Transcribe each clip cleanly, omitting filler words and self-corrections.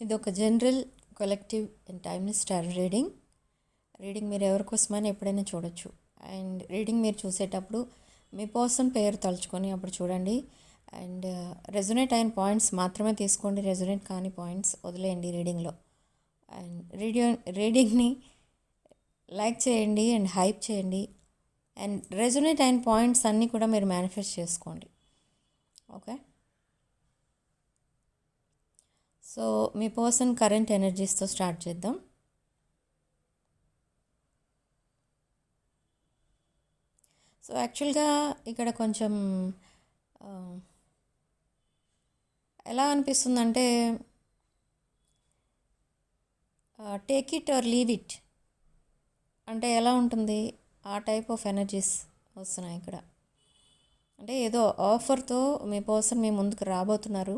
ఇది ఒక general collective and timeless tarot reading మీరు ఎవరికోసమని ఎప్పుడైనా చూడొచ్చు. అండ్ రీడింగ్ మీరు చూసేటప్పుడు మీ పర్సన్ పేరు తలుచుకొని అప్పుడు చూడండి. అండ్ రెజొనేట్ అయిన పాయింట్స్ మాత్రమే తీసుకోండి, రెజొనేట్ కాని పాయింట్స్ వదిలేయండి రీడింగ్లో. అండ్ రీడింగ్ని లైక్ చేయండి అండ్ హైప్ చేయండి. అండ్ రెజొనేట్ అయిన పాయింట్స్ అన్నీ కూడా మీరు మేనిఫెస్ట్ చేసుకోండి. ఓకే, సో మీ పర్సన్ కరెంట్ ఎనర్జీస్తో స్టార్ట్ చేద్దాం. సో యాక్చువల్గా ఇక్కడ కొంచెం ఎలా అనిపిస్తుందంటే take it or leave it అంటే ఎలా ఉంటుంది, ఆ టైప్ ఆఫ్ ఎనర్జీస్ వస్తున్నాయి ఇక్కడ. అంటే ఏదో ఆఫర్తో మీ పర్సన్ మీ ముందుకు రాబోతున్నారు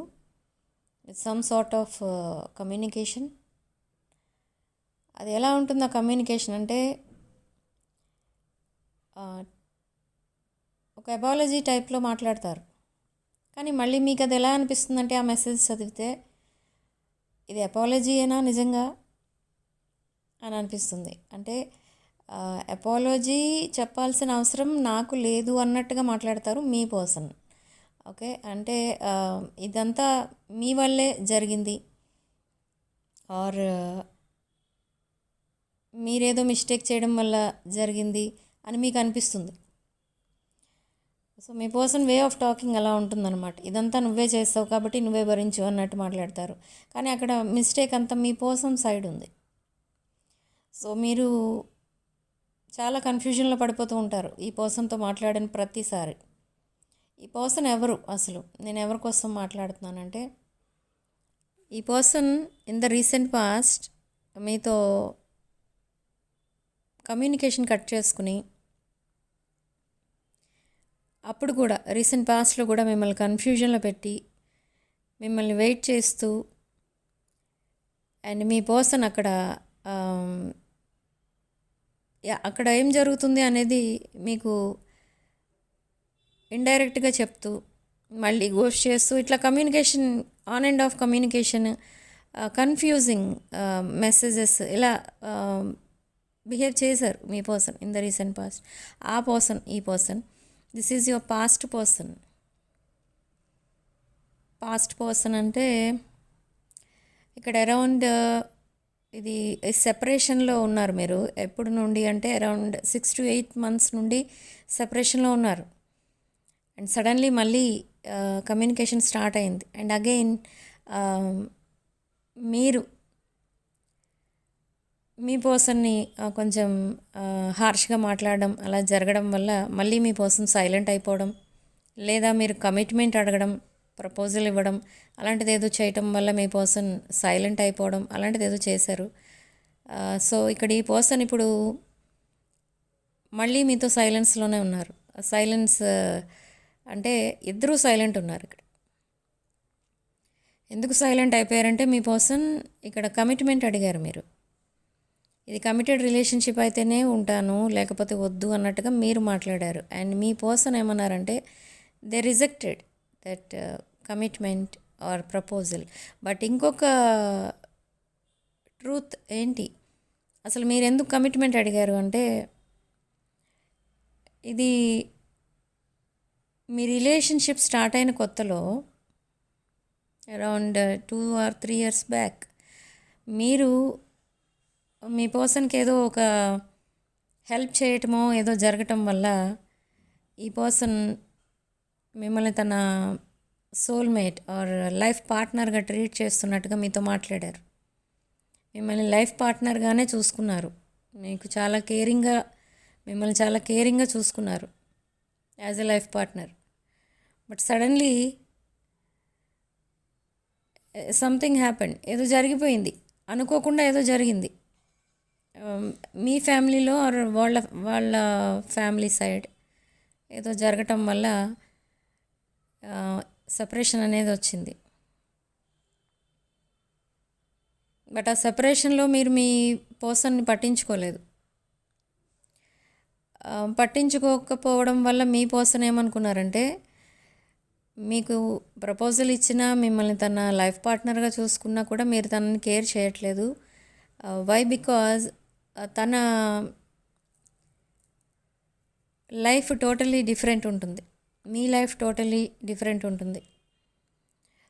with some sort of communication. అది ఎలా ఉంటుంది ఆ కమ్యూనికేషన్ అంటే ఒక అపాలజీ టైప్లో మాట్లాడతారు. కానీ మళ్ళీ మీకు అది ఎలా అనిపిస్తుందంటే ఆ మెసేజ్ చదివితే ఇది అపాలజీ అయినా నిజంగా అని అనిపిస్తుంది. అంటే అపాలజీ చెప్పాల్సిన అవసరం నాకు లేదు అన్నట్టుగా మాట్లాడతారు మీ పర్సన్. ఓకే, అంటే ఇదంతా మీ వల్లే జరిగింది ఆర్ మీరేదో మిస్టేక్ చేయడం వల్ల జరిగింది అని మీకు అనిపిస్తుంది. So me person way of talking అలా ఉంటుందన్నమాట. ఇదంతా నువ్వే చేస్తావు కాబట్టి నువ్వే భరించు అన్నట్టు మాట్లాడతారు. కానీ అక్కడ మిస్టేక్ అంతా మీ పర్సన్ సైడ్ ఉంది. సో మీరు చాలా కన్ఫ్యూజన్లో పడిపోతూ ఉంటారు ఈ పర్సన్తో మాట్లాడిన ప్రతిసారి. ఈ పర్సన్ ఎవరు, అసలు నేను ఎవరి కోసం మాట్లాడుతున్నానంటే ఈ person in the recent past మీతో కమ్యూనికేషన్ కట్ చేసుకుని అప్పుడు కూడా రీసెంట్ పాస్ట్లో కూడా మిమ్మల్ని కన్ఫ్యూజన్లో పెట్టి మిమ్మల్ని వెయిట్ చేస్తూ అండ్ మీ పర్సన్ అక్కడ ఏం జరుగుతుంది అనేది మీకు ఇండైరెక్ట్గా చెప్తూ మళ్ళీ గోస్ట్ చేస్తూ ఇట్లా communication on and of communication, confusing messages ఇలా బిహేవ్ చేశారు మీ person in the recent past. ఆ పర్సన్ ఈ person, this is your past person. Past person అంటే ఇక్కడ అరౌండ్ ఇది సెపరేషన్లో ఉన్నారు మీరు. ఎప్పుడు నుండి అంటే అరౌండ్ 6 to 8 months నుండి సెపరేషన్లో ఉన్నారు. అండ్ సడన్లీ మళ్ళీ కమ్యూనికేషన్ స్టార్ట్ అయింది. అండ్ అగైన్ మీరు మీ పర్సన్ని కొంచెం హార్ష్గా మాట్లాడడం అలా జరగడం వల్ల మళ్ళీ మీ పర్సన్ సైలెంట్ అయిపోవడం, లేదా మీరు కమిట్మెంట్ అడగడం, ప్రపోజల్ ఇవ్వడం అలాంటిది ఏదో చేయటం వల్ల మీ పర్సన్ సైలెంట్ అయిపోవడం అలాంటిది ఏదో చేశారు. సో ఇక్కడ ఈ పర్సన్ ఇప్పుడు మళ్ళీ మీతో సైలెన్స్లోనే ఉన్నారు. సైలెన్స్ అంటే ఇద్దరూ సైలెంట్ ఉన్నారు ఇక్కడ. ఎందుకు సైలెంట్ అయిపోయారంటే మీ పర్సన్ ఇక్కడ కమిట్మెంట్ అడిగారు మీరు. ఇది కమిటెడ్ రిలేషన్షిప్ అయితేనే ఉంటాను లేకపోతే వద్దు అన్నట్టుగా మీరు మాట్లాడారు. అండ్ మీ పర్సన్ ఏమన్నారంటే they rejected that commitment or proposal. But ఇంకొక ట్రూత్ ఏంటి, అసలు మీరు ఎందుకు కమిట్మెంట్ అడిగారు అంటే ఇది మీ రిలేషన్షిప్ స్టార్ట్ అయిన కొత్తలో అరౌండ్ 2 or 3 years బ్యాక్ మీరు మీ పర్సన్కి ఏదో ఒక హెల్ప్ చేయటమో ఏదో జరగటం వల్ల ఈ పర్సన్ మిమ్మల్ని తన సోల్మేట్ ఆర్ లైఫ్ పార్ట్నర్గా ట్రీట్ చేస్తున్నట్టుగా మీతో మాట్లాడారు. మిమ్మల్ని లైఫ్ పార్ట్నర్గానే చూసుకున్నారు. మీకు చాలా కేరింగ్గా మిమ్మల్ని చాలా కేరింగ్గా చూసుకున్నారు as a life partner. But suddenly something happened, ఏదో జరిగిపోయింది, అనుకోకుండా ఏదో జరిగింది మీ ఫ్యామిలీలో ఆర్ వాళ్ళ ఫ్యామిలీ సైడ్ ఏదో జరగటం వల్ల సెపరేషన్ అనేది వచ్చింది. బట్ ఆ సెపరేషన్లో మీరు మీ పర్సన్ని పట్టించుకోలేదు. పట్టించుకోకపోవడం వల్ల మీ పర్సన్ ఏమనుకున్నారంటే మీకు ప్రపోజల్ ఇచ్చినా మిమ్మల్ని తన లైఫ్ పార్ట్నర్గా చూసుకున్నా కూడా మీరు తనని కేర్ చేయట్లేదు. వై బికాజ్ తన లైఫ్ టోటలీ డిఫరెంట్ ఉంటుంది, మీ లైఫ్ టోటలీ డిఫరెంట్ ఉంటుంది.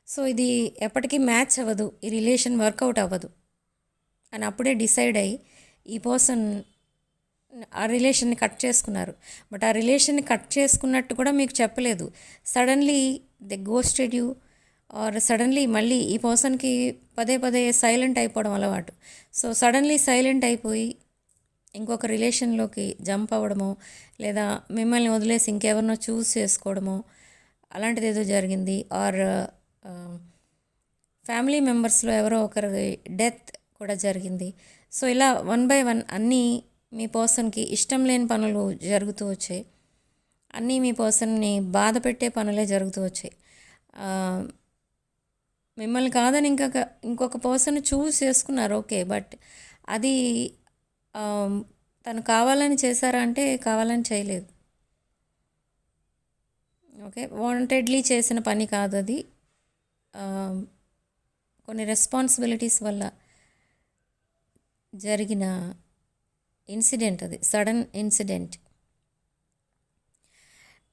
సో ఇది ఎప్పటికీ మ్యాచ్ అవ్వదు, ఈ రిలేషన్ వర్కౌట్ అవ్వదు అని అప్పుడే డిసైడ్ అయ్యి ఈ పర్సన్ ఆ రిలేషన్ని కట్ చేసుకున్నారు. బట్ ఆ రిలేషన్ని కట్ చేసుకున్నట్టు కూడా మీకు చెప్పలేదు. Suddenly they ghosted you or suddenly మళ్ళీ ఈ పర్సన్కి పదే పదే సైలెంట్ అయిపోవడం అలవాటు. సో సడన్లీ సైలెంట్ అయిపోయి ఇంకొక రిలేషన్లోకి జంప్ అవ్వడమో లేదా మిమ్మల్ని వదిలేసి ఇంకెవరినో చూస్ చేసుకోవడమో అలాంటిది ఏదో జరిగింది. ఆర్ ఫ్యామిలీ మెంబర్స్లో ఎవరో ఒకరి డెత్ కూడా జరిగింది. సో ఇలా 1 by 1 అన్నీ మీ పర్సన్కి ఇష్టం లేని పనులు జరుగుతూ వచ్చాయి, అన్నీ మీ పర్సన్ని బాధ పెట్టే పనులే జరుగుతూ వచ్చాయి. మిమ్మల్ని కాదని ఇంకొక పర్సన్ చూస్ చేసుకున్నారు, ఓకే. బట్ అది తను కావాలని చేశారా అంటే కావాలని చేయలేదు, ఓకే. వాంటెడ్లీ చేసిన పని కాదు అది. కొన్ని రెస్పాన్సిబిలిటీస్ వల్ల జరిగిన ఇన్సిడెంట్, అది సడన్ ఇన్సిడెంట్.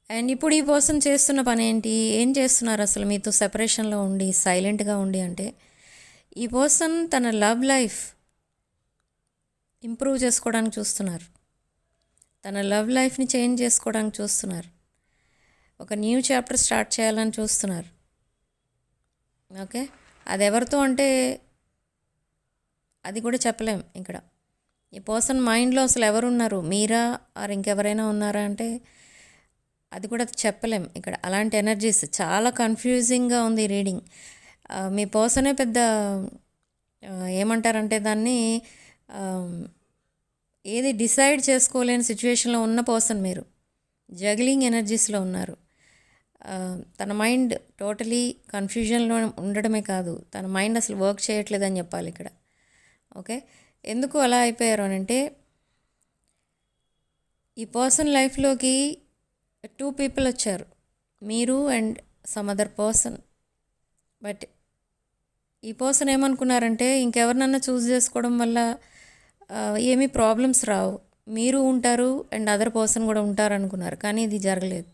అండ్ ఇప్పుడు ఈ పర్సన్ చేస్తున్న పని ఏంటి, ఏం చేస్తున్నారు అసలు మీతో సెపరేషన్లో ఉండి సైలెంట్గా ఉండి అంటే, ఈ పర్సన్ తన లవ్ లైఫ్ ఇంప్రూవ్ చేసుకోవడానికి చూస్తున్నారు, తన లవ్ లైఫ్ని చేంజ్ చేసుకోవడానికి చూస్తున్నారు, ఒక న్యూ చాప్టర్ స్టార్ట్ చేయాలని చూస్తున్నారు, ఓకే. అది ఎవరితో అంటే అది కూడా చెప్పలేం ఇక్కడ. ఈ పర్సన్ మైండ్లో అసలు ఎవరున్నారు, మీరా ఆర్ ఇంకెవరైనా ఉన్నారా అంటే అది కూడా చెప్పలేం ఇక్కడ. అలాంటి ఎనర్జీస్ చాలా కన్ఫ్యూజింగ్గా ఉంది ఈ రీడింగ్. మీ పర్సనే పెద్ద ఏమంటారంటే దాన్ని ఏది డిసైడ్ చేసుకోలేని సిచ్యువేషన్లో ఉన్న పర్సన్ మీరు. జగ్లింగ్ ఎనర్జీస్లో ఉన్నారు. తన మైండ్ టోటలీ కన్ఫ్యూజన్లో ఉండడమే కాదు, తన మైండ్ అసలు వర్క్ చేయట్లేదని చెప్పాలి ఇక్కడ, ఓకే. ఎందుకు అలా అయిపోయారు అని అంటే, ఈ పర్సన్ లైఫ్లోకి 2 people వచ్చారు, మీరు and some other person. But ఈ పర్సన్ ఏమనుకున్నారంటే ఇంకెవరినన్నా చూస్ చేసుకోవడం వల్ల ఏమీ ప్రాబ్లమ్స్ రావు, మీరు ఉంటారు అండ్ అదర్ పర్సన్ కూడా ఉంటారు అనుకున్నారు. కానీ ఇది జరగలేదు.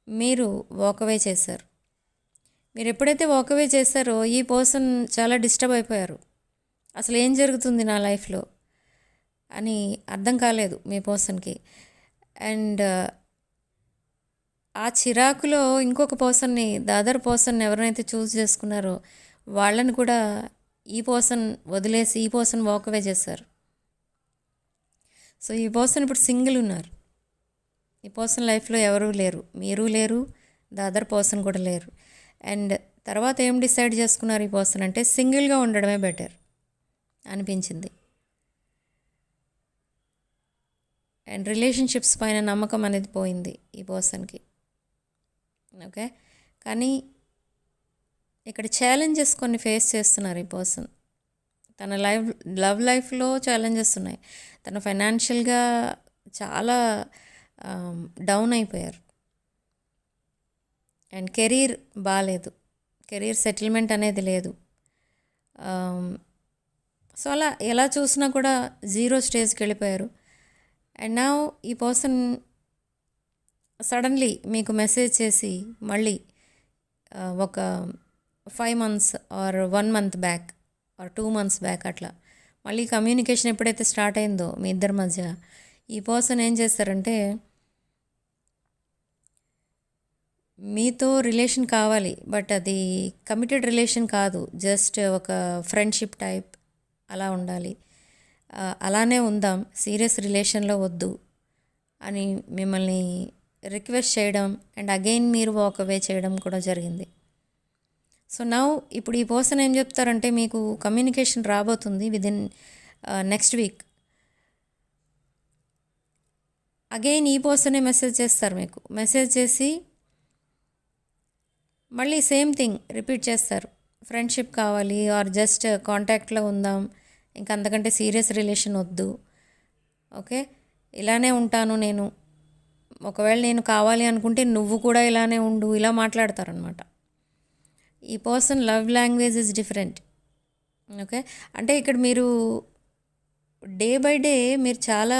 మీరు వాకవే చేశారు. మీరు ఎప్పుడైతే వాకవే చేశారో ఈ పర్సన్ చాలా డిస్టర్బ్ అయిపోయారు. అసలు ఏం జరుగుతుంది నా లైఫ్లో అని అర్థం కాలేదు మీ పర్సన్కి. అండ్ ఆ చిరాకులో ఇంకొక పర్సన్ని, ద అదర్ పర్సన్ ఎవరైతే చూస్ చేసుకున్నారో వాళ్ళని కూడా ఈ పర్సన్ వదిలేసి ఈ పర్సన్ వాకవే చేశారు. సో ఈ పర్సన్ ఇప్పుడు సింగిల్ ఉన్నారు. ఈ పర్సన్ లైఫ్లో ఎవరూ లేరు, మీరు లేరు, ద అదర్ పర్సన్ కూడా లేరు. అండ్ తర్వాత ఏం డిసైడ్ చేసుకున్నారు ఈ పర్సన్ అంటే సింగిల్గా ఉండడమే బెటర్ అనిపించింది. అండ్ రిలేషన్షిప్స్ పైన నమ్మకం అనేది పోయింది ఈ పర్సన్కి, ఓకే. కానీ ఇక్కడ ఛాలెంజెస్ కొన్ని ఫేస్ చేస్తున్నారు ఈ పర్సన్. తన లవ్ లైఫ్లో ఛాలెంజెస్ ఉన్నాయి. తన ఫైనాన్షియల్గా చాలా డౌన్ అయిపోయారు. అండ్ కెరీర్ బాగాలేదు, కెరీర్ సెటిల్మెంట్ అనేది లేదు. సో అలా ఎలా చూసినా కూడా 0 స్టేజ్కి వెళ్ళిపోయారు. అండ్ నా ఈ పర్సన్ సడన్లీ మీకు మెసేజ్ చేసి మళ్ళీ ఒక 5 months or 1 month back or 2 months back అట్లా మళ్ళీ కమ్యూనికేషన్ ఎప్పుడైతే స్టార్ట్ అయిందో మీ ఇద్దరి మధ్య, ఈ పర్సన్ ఏం చేస్తారంటే మీతో రిలేషన్ కావాలి, బట్ అది కమిటెడ్ రిలేషన్ కాదు, జస్ట్ ఒక ఫ్రెండ్షిప్ టైప్ అలా ఉండాలి, అలానే ఉందాం, సీరియస్ రిలేషన్లో వద్దు అని మిమ్మల్ని రిక్వెస్ట్ చేయడం అండ్ అగైన్ మీరు వాకవే చేయడం కూడా జరిగింది. సో నౌ ఇప్పుడు ఈ పర్సన్ ఏం చెప్తారంటే మీకు కమ్యూనికేషన్ రాబోతుంది విదిన్ నెక్స్ట్ వీక్. అగైన్ ఈ పర్సనే మెసేజ్ చేస్తారు, మీకు మెసేజ్ చేసి మళ్ళీ సేమ్ థింగ్ రిపీట్ చేస్తారు. ఫ్రెండ్షిప్ కావాలి ఆర్ జస్ట్ కాంటాక్ట్లో ఉందాం, ఇంకా అంతకంటే సీరియస్ రిలేషన్ వద్దు, ఓకే, ఇలానే ఉంటాను నేను, ఒకవేళ నేను కావాలి అనుకుంటే నువ్వు కూడా ఇలానే ఉండు, ఇలా మాట్లాడతారనమాట. ఈ person love language is different. Okay, అంటే ఇక్కడ మీరు డే బై డే మీరు చాలా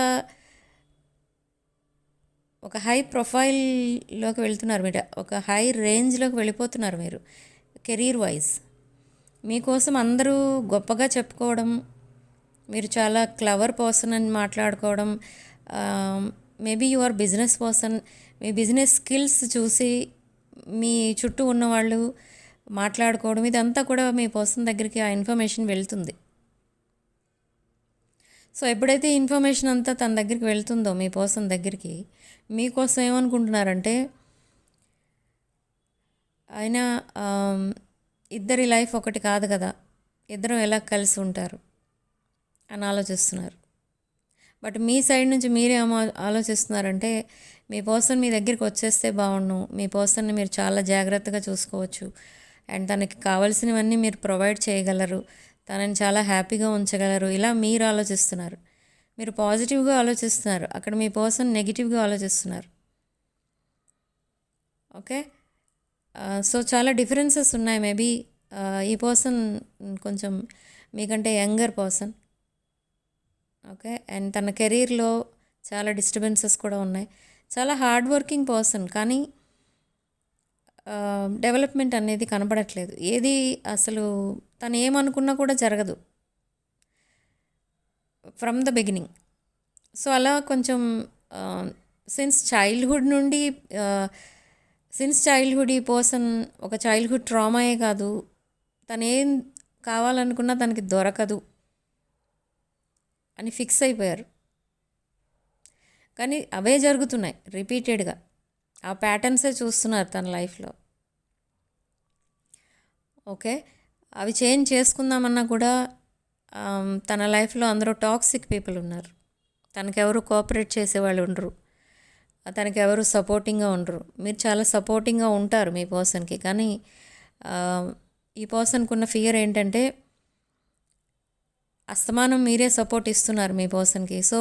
ఒక హై ప్రొఫైల్లోకి వెళ్తున్నారు, మీరు ఒక హై రేంజ్లోకి వెళ్ళిపోతున్నారు మీరు కెరీర్ వైజ్. మీకోసం అందరూ గొప్పగా చెప్పుకోవడం, మీరు చాలా క్లవర్ పర్సన్ అని మాట్లాడుకోవడం, maybe you are business person, మీ బిజినెస్ స్కిల్స్ చూసి మీ చుట్టూ ఉన్నవాళ్ళు మాట్లాడుకోవడం, ఇదంతా కూడా మీ పర్సన్ దగ్గరికి ఆ ఇన్ఫర్మేషన్ వెళ్తుంది. సో ఎప్పుడైతే ఇన్ఫర్మేషన్ అంతా తన దగ్గరికి వెళ్తుందో మీ పర్సన్ దగ్గరికి, మీకోసం ఏమనుకుంటున్నారంటే ఆయన ఇద్దరి లైఫ్ ఒకటి కాదు కదా, ఇద్దరం ఎలా కలిసి ఉంటారు అని ఆలోచిస్తున్నారు. బట్ మీ సైడ్ నుంచి మీరేమో ఆలోచిస్తున్నారంటే మీ పర్సన్ మీ దగ్గరికి వచ్చేస్తే బాగుండు, మీ పర్సన్ని మీరు చాలా జాగ్రత్తగా చూసుకోవచ్చు అండ్ తనకి కావాల్సినవన్నీ మీరు ప్రొవైడ్ చేయగలరు, తనని చాలా హ్యాపీగా ఉంచగలరు, ఇలా మీరు ఆలోచిస్తున్నారు. మీరు పాజిటివ్గా ఆలోచిస్తున్నారు, అక్కడ మీ పర్సన్ నెగిటివ్గా ఆలోచిస్తున్నారు. ఓకే, సో చాలా డిఫరెన్సెస్ ఉన్నాయి. మేబీ ఈ పర్సన్ కొంచెం మీకంటే యంగర్ పర్సన్. ఓకే, అండ్ తన కెరీర్లో చాలా డిస్టర్బెన్సెస్ కూడా ఉన్నాయి. చాలా హార్డ్ వర్కింగ్ పర్సన్, కానీ డెవలప్మెంట్ అనేది కనపడట్లేదు. ఏది అసలు తను ఏమనుకున్నా కూడా జరగదు ఫ్రమ్ ద బిగినింగ్. సో అలా కొంచెం సిన్స్ చైల్డ్హుడ్ ఈ పర్సన్ ఒక చైల్డ్హుడ్ ట్రామాయే కాదు, తను ఏం కావాలనుకున్నా తనకి దొరకదు అని ఫిక్స్ అయిపోయారు. కానీ అవే జరుగుతున్నాయి రిపీటెడ్గా, ఆ ప్యాటర్న్సే చూస్తున్నారు తన లైఫ్లో. ఓకే, అవి చేంజ్ చేసుకుందామన్నా కూడా తన లైఫ్లో అందరూ టాక్సిక్ పీపుల్ ఉన్నారు. తనకెవరు కోఆపరేట్ చేసేవాళ్ళు ఉండరు, తనకెవరు సపోర్టింగ్గా ఉండరు. మీరు చాలా సపోర్టింగ్గా ఉంటారు మీ పర్సన్కి, కానీ ఈ పర్సన్కి ఉన్న ఫియర్ ఏంటంటే అస్తమానం మీరే సపోర్ట్ ఇస్తున్నారు మీ పర్సన్కి. సో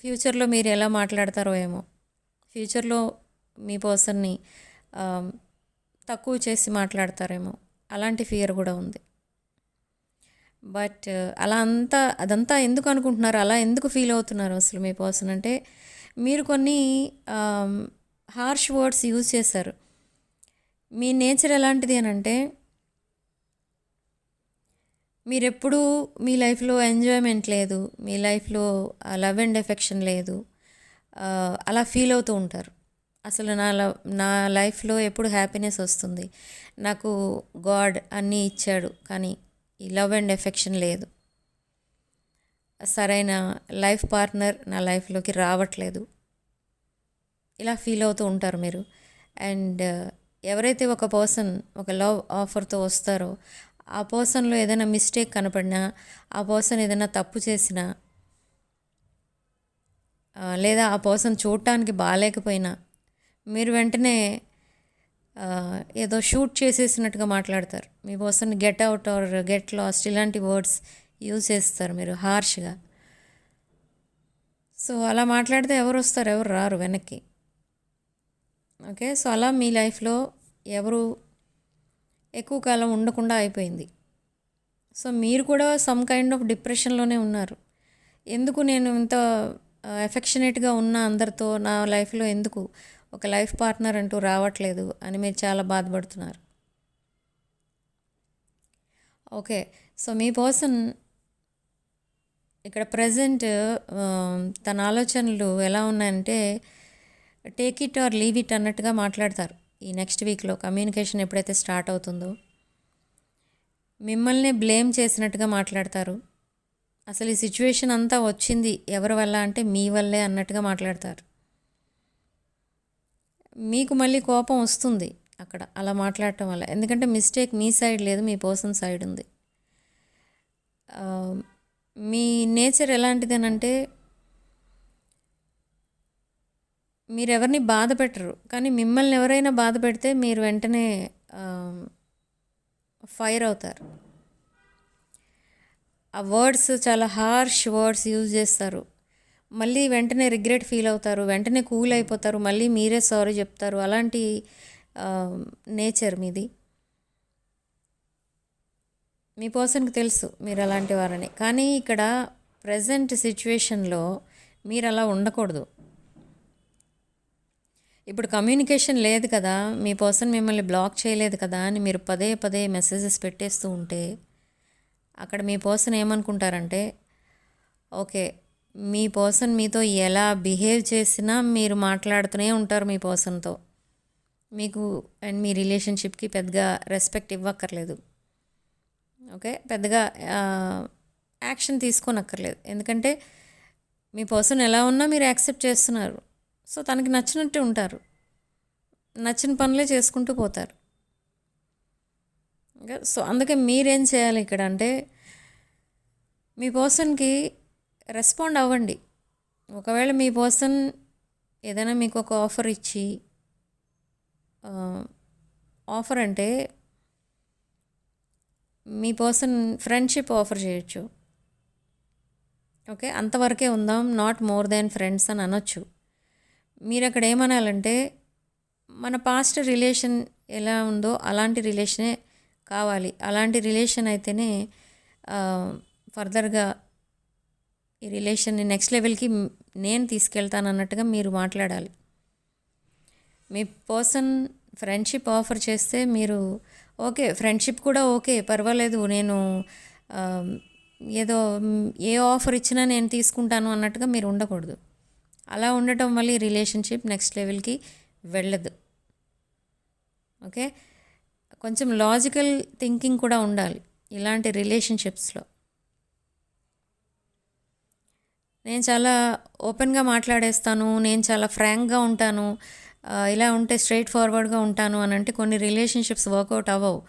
ఫ్యూచర్లో మీరు ఎలా మాట్లాడతారో ఏమో, ఫ్యూచర్లో మీ పర్సన్ని తక్కువ చేసి మాట్లాడతారేమో, అలాంటి ఫియర్ కూడా ఉంది. బట్ అదంతా ఎందుకు అనుకుంటున్నారు, అలా ఎందుకు ఫీల్ అవుతున్నారు అసలు మీ పర్సన్ అంటే, మీరు కొన్ని హార్ష్ వర్డ్స్ యూజ్ చేశారు. మీ నేచర్ ఎలాంటిది అని అంటే, మీరెప్పుడూ మీ లైఫ్లో ఎంజాయ్మెంట్ లేదు, మీ లైఫ్లో లవ్ అండ్ ఎఫెక్షన్ లేదు, అలా ఫీల్ అవుతూ ఉంటారు. అసలు నా లైఫ్లో ఎప్పుడు హ్యాపీనెస్ వస్తుంది, నాకు గాడ్ అన్నీ ఇచ్చాడు, కానీ ఈ లవ్ అండ్ ఎఫెక్షన్ లేదు, సరైన లైఫ్ పార్ట్నర్ నా లైఫ్లోకి రావట్లేదు, ఇలా ఫీల్ అవుతూ ఉంటారు మీరు. అండ్ ఎవరైతే ఒక పర్సన్ ఒక లవ్ ఆఫర్తో వస్తారో ఆ పర్సన్లో ఏదైనా మిస్టేక్ కనపడినా, ఆ పర్సన్ ఏదైనా తప్పు చేసినా, లేదా ఆ పర్సన్ చూడటానికి బాగాలేకపోయినా మీరు వెంటనే ఏదో షూట్ చేసేసినట్టుగా మాట్లాడతారు. మీ person get out or get lost ఇలాంటి వర్డ్స్ యూజ్ చేస్తారు మీరు హార్ష్గా. సో అలా మాట్లాడితే ఎవరు వస్తారు, ఎవరు రారు వెనక్కి. ఓకే, సో అలా మీ లైఫ్లో ఎవరు ఎక్కువ కాలం ఉండకుండా అయిపోయింది. సో మీరు కూడా సమ్ కైండ్ ఆఫ్ డిప్రెషన్లోనే ఉన్నారు. ఎందుకు నేను ఇంత ఎఫెక్షనేట్గా ఉన్న అందరితో నా లైఫ్లో ఎందుకు ఒక లైఫ్ పార్ట్నర్ అంటూ రావట్లేదు అని మీరు చాలా బాధపడుతున్నారు. ఓకే, సో మీ పర్సన్ ఇక్కడ ప్రజెంట్ తన ఆలోచనలు ఎలా ఉన్నాయంటే take it or leave it అన్నట్టుగా మాట్లాడతారు. ఈ నెక్స్ట్ వీక్లో కమ్యూనికేషన్ ఎప్పుడైతే స్టార్ట్ అవుతుందో మిమ్మల్ని బ్లేమ్ చేసినట్టుగా మాట్లాడతారు. అసలు ఈ సిచ్యువేషన్ అంతా వచ్చింది ఎవరి వల్ల అంటే మీ వల్లే అన్నట్టుగా మాట్లాడతారు. మీకు మళ్ళీ కోపం వస్తుంది అక్కడ అలా మాట్లాడటం వల్ల, ఎందుకంటే మిస్టేక్ మీ సైడ్ లేదు, మీ పర్సన్ సైడ్ ఉంది. మీ నేచర్ ఎలాంటిది అని అంటే మీరు ఎవరిని బాధ పెట్టరు, కానీ మిమ్మల్ని ఎవరైనా బాధ పెడితే మీరు వెంటనే ఫైర్ అవుతారు. ఆ వర్డ్స్ చాలా హార్ష్ వర్డ్స్ యూజ్ చేస్తారు. మళ్ళీ వెంటనే రిగ్రెట్ ఫీల్ అవుతారు, వెంటనే కూల్ అయిపోతారు, మళ్ళీ మీరే సారీ చెప్తారు. అలాంటి నేచర్ మీది. మీ పర్సన్కి తెలుసు మీరు అలాంటి వారని. కానీ ఇక్కడ ప్రజెంట్ సిచ్యువేషన్లో మీరు అలా ఉండకూడదు. ఇప్పుడు కమ్యూనికేషన్ లేదు కదా, మీ పర్సన్ మిమ్మల్ని బ్లాక్ చేయలేదు కదా అని మీరు పదే పదే మెసేజెస్ పెట్టేస్తూ ఉంటే అక్కడ మీ పర్సన్ ఏమనుకుంటారంటే, ఓకే మీ పర్సన్ మీతో ఎలా బిహేవ్ చేసినా మీరు మాట్లాడుతూనే ఉంటారు మీ పర్సన్తో, మీకు అండ్ మీ రిలేషన్షిప్కి పెద్దగా రెస్పెక్ట్ ఇవ్వక్కర్లేదు. ఓకే, పెద్దగా యాక్షన్ తీసుకోనక్కర్లేదు. ఎందుకంటే మీ పర్సన్ ఎలా ఉన్నా మీరు యాక్సెప్ట్ చేస్తున్నారు. సో తనకి నచ్చినట్టు ఉంటారు, నచ్చిన పనులే చేసుకుంటూ పోతారు. ఓకే, సో అందుకే మీరేం చేయాలి ఇక్కడ అంటే, మీ పర్సన్కి రెస్పాండ్ అవ్వండి. ఒకవేళ మీ పర్సన్ ఏదైనా మీకు ఒక ఆఫర్ ఇచ్చి, ఆఫర్ అంటే మీ పర్సన్ ఫ్రెండ్షిప్ ఆఫర్ చేయొచ్చు. ఓకే, అంతవరకే ఉందాం, నాట్ మోర్ దాన్ ఫ్రెండ్స్ అని అనొచ్చు. మీరు అక్కడ ఏమనాలంటే, మన పాస్ట్ రిలేషన్ ఎలా ఉందో అలాంటి రిలేషనే కావాలి, అలాంటి రిలేషన్ అయితేనే ఫర్దర్గా ఈ రిలేషన్ని నెక్స్ట్ లెవెల్కి నేను తీసుకెళ్తాను అన్నట్టుగా మీరు మాట్లాడాలి. మీ పర్సన్ ఫ్రెండ్షిప్ ఆఫర్ చేస్తే మీరు ఓకే, ఫ్రెండ్షిప్ కూడా ఓకే పర్వాలేదు, నేను ఏదో ఏ ఆఫర్ ఇచ్చినా నేను తీసుకుంటాను అన్నట్టుగా మీరు ఉండకూడదు. అలా ఉండటం వల్ల ఈ రిలేషన్షిప్ నెక్స్ట్ లెవెల్కి వెళ్ళదు. ఓకే, కొంచెం లాజికల్ థింకింగ్ కూడా ఉండాలి ఇలాంటి రిలేషన్షిప్స్లో. నేను చాలా ఓపెన్గా మాట్లాడేస్తాను, నేను చాలా ఫ్రాంక్గా ఉంటాను, ఇలా ఉంటే స్ట్రైట్ ఫార్వర్డ్గా ఉంటాను అని అంటే కొన్ని రిలేషన్షిప్స్ వర్కౌట్ అవ్వవు.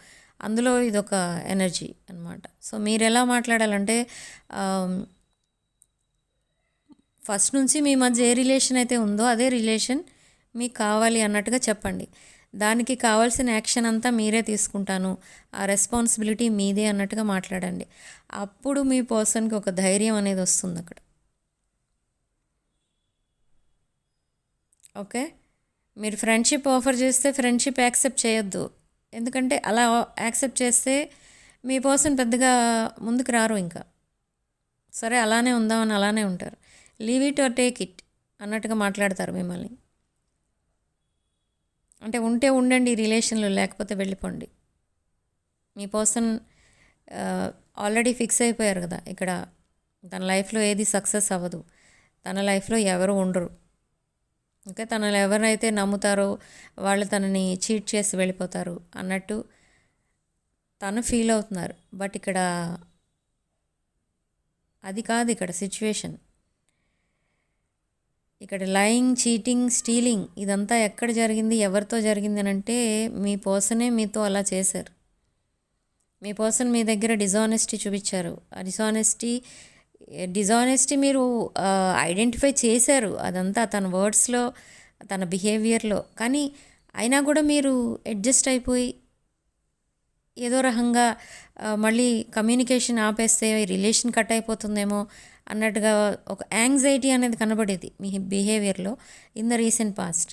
అందులో ఇదొక ఎనర్జీ అనమాట. సో మీరు ఎలా మాట్లాడాలంటే, ఫస్ట్ నుంచి మీ మధ్య ఏ రిలేషన్ అయితే ఉందో అదే రిలేషన్ మీకు కావాలి అన్నట్టుగా చెప్పండి. దానికి కావాల్సిన యాక్షన్ అంతా మీరే తీసుకుంటాను, ఆ రెస్పాన్సిబిలిటీ మీదే అన్నట్టుగా మాట్లాడండి. అప్పుడు మీ పర్సన్కి ఒక ధైర్యం అనేది వస్తుంది అక్కడ. ఓకే, మీరు ఫ్రెండ్షిప్ ఆఫర్ చేస్తే ఫ్రెండ్షిప్ యాక్సెప్ట్ చేయొద్దు. ఎందుకంటే అలా యాక్సెప్ట్ చేస్తే మీ పర్సన్ పెద్దగా ముందుకు రారు. ఇంకా సరే అలానే ఉందామని అలానే ఉంటారు. Leave it or take it అన్నట్టుగా మాట్లాడతారు మిమ్మల్ని. అంటే ఉంటే ఉండండి ఈ రిలేషన్లో, లేకపోతే వెళ్ళిపోండి. మీ పర్సన్ ఆల్రెడీ ఫిక్స్ అయిపోయారు కదా, ఇక్కడ తన లైఫ్లో ఏది సక్సెస్ అవ్వదు, తన లైఫ్లో ఎవరు ఉండరు. ఓకే, తనని ఎవరైతే నమ్ముతారో వాళ్ళు తనని చీట్ చేసి వెళ్ళిపోతారు అన్నట్టు తను ఫీల్ అవుతున్నారు. బట్ ఇక్కడ అది కాదు ఇక్కడ సిచ్యువేషన్. ఇక్కడ లయింగ్, చీటింగ్, స్టీలింగ్ ఇదంతా ఎక్కడ జరిగింది, ఎవరితో జరిగింది అని అంటే మీ పర్సనే మీతో అలా చేశారు. మీ పర్సన్ మీ దగ్గర డిజానెస్టీ చూపించారు. ఆ డిజానెస్టీ మీరు ఐడెంటిఫై చేశారు, అదంతా తన వర్డ్స్లో, తన బిహేవియర్లో. కానీ అయినా కూడా మీరు అడ్జస్ట్ అయిపోయి ఏదో రకంగా మళ్ళీ కమ్యూనికేషన్ ఆపేస్తే రిలేషన్ కట్ అయిపోతుందేమో అన్నట్టుగా ఒక యాంగ్జైటీ అనేది కనబడేది మీ బిహేవియర్లో in the recent past.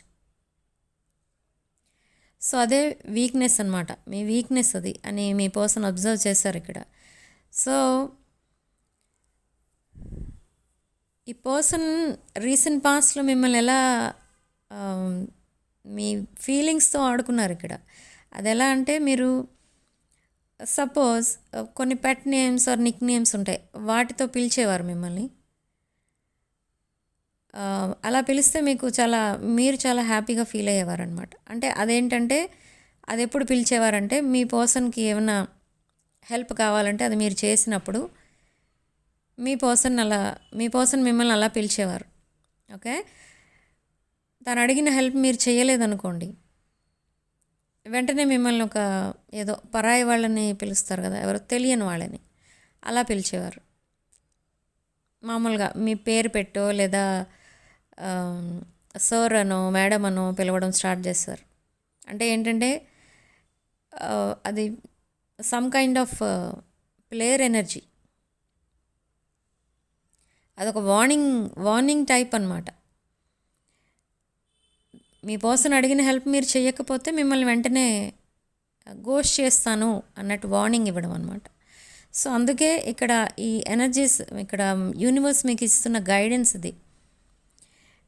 So అదే వీక్నెస్ అనమాట, మీ వీక్నెస్ అది అని మీ పర్సన్ అబ్జర్వ్ చేశారు ఇక్కడ. సో ఈ పర్సన్ రీసెంట్ పాస్ట్లో మిమ్మల్ని ఎలా మీ ఫీలింగ్స్తో ఆడుకున్నారు ఇక్కడ. అది ఎలా అంటే, మీరు సపోజ్ కొన్ని పెట్ నేమ్స్ ఆర్ నిక్ నేమ్స్ ఉంటాయి, వాటితో పిలిచేవారు మిమ్మల్ని. అలా పిలిస్తే మీరు చాలా హ్యాపీగా ఫీల్ అయ్యేవారు అనమాట. అంటే అదేంటంటే, అది ఎప్పుడు పిలిచేవారంటే మీ పర్సన్కి ఏమైనా హెల్ప్ కావాలంటే అది మీరు చేసినప్పుడు మీ పర్సన్ మిమ్మల్ని అలా పిలిచేవారు. ఓకే, తను అడిగిన హెల్ప్ మీరు చేయలేదనుకోండి, వెంటనే మిమ్మల్ని ఒక ఏదో పరాయి వాళ్ళని పిలుస్తారు కదా, ఎవరో తెలియని వాళ్ళని అలా పిలిచేవారు. మామూలుగా మీ పేరు పెట్టో లేదా సార్ అనో మేడం అనో పిలవడం స్టార్ట్ చేస్తారు. అంటే ఏంటంటే అది some kind of player energy. అదొక వార్నింగ్ టైప్ అనమాట. మీ పర్సన్ అడిగిన హెల్ప్ మీరు చేయకపోతే మిమ్మల్ని వెంటనే గోస్ట్ చేస్తాను అన్నట్టు వార్నింగ్ ఇవ్వడం అనమాట. సో అందుకే ఇక్కడ ఈ ఎనర్జీస్, ఇక్కడ యూనివర్స్ మీకు ఇస్తున్న గైడెన్స్ ఇది.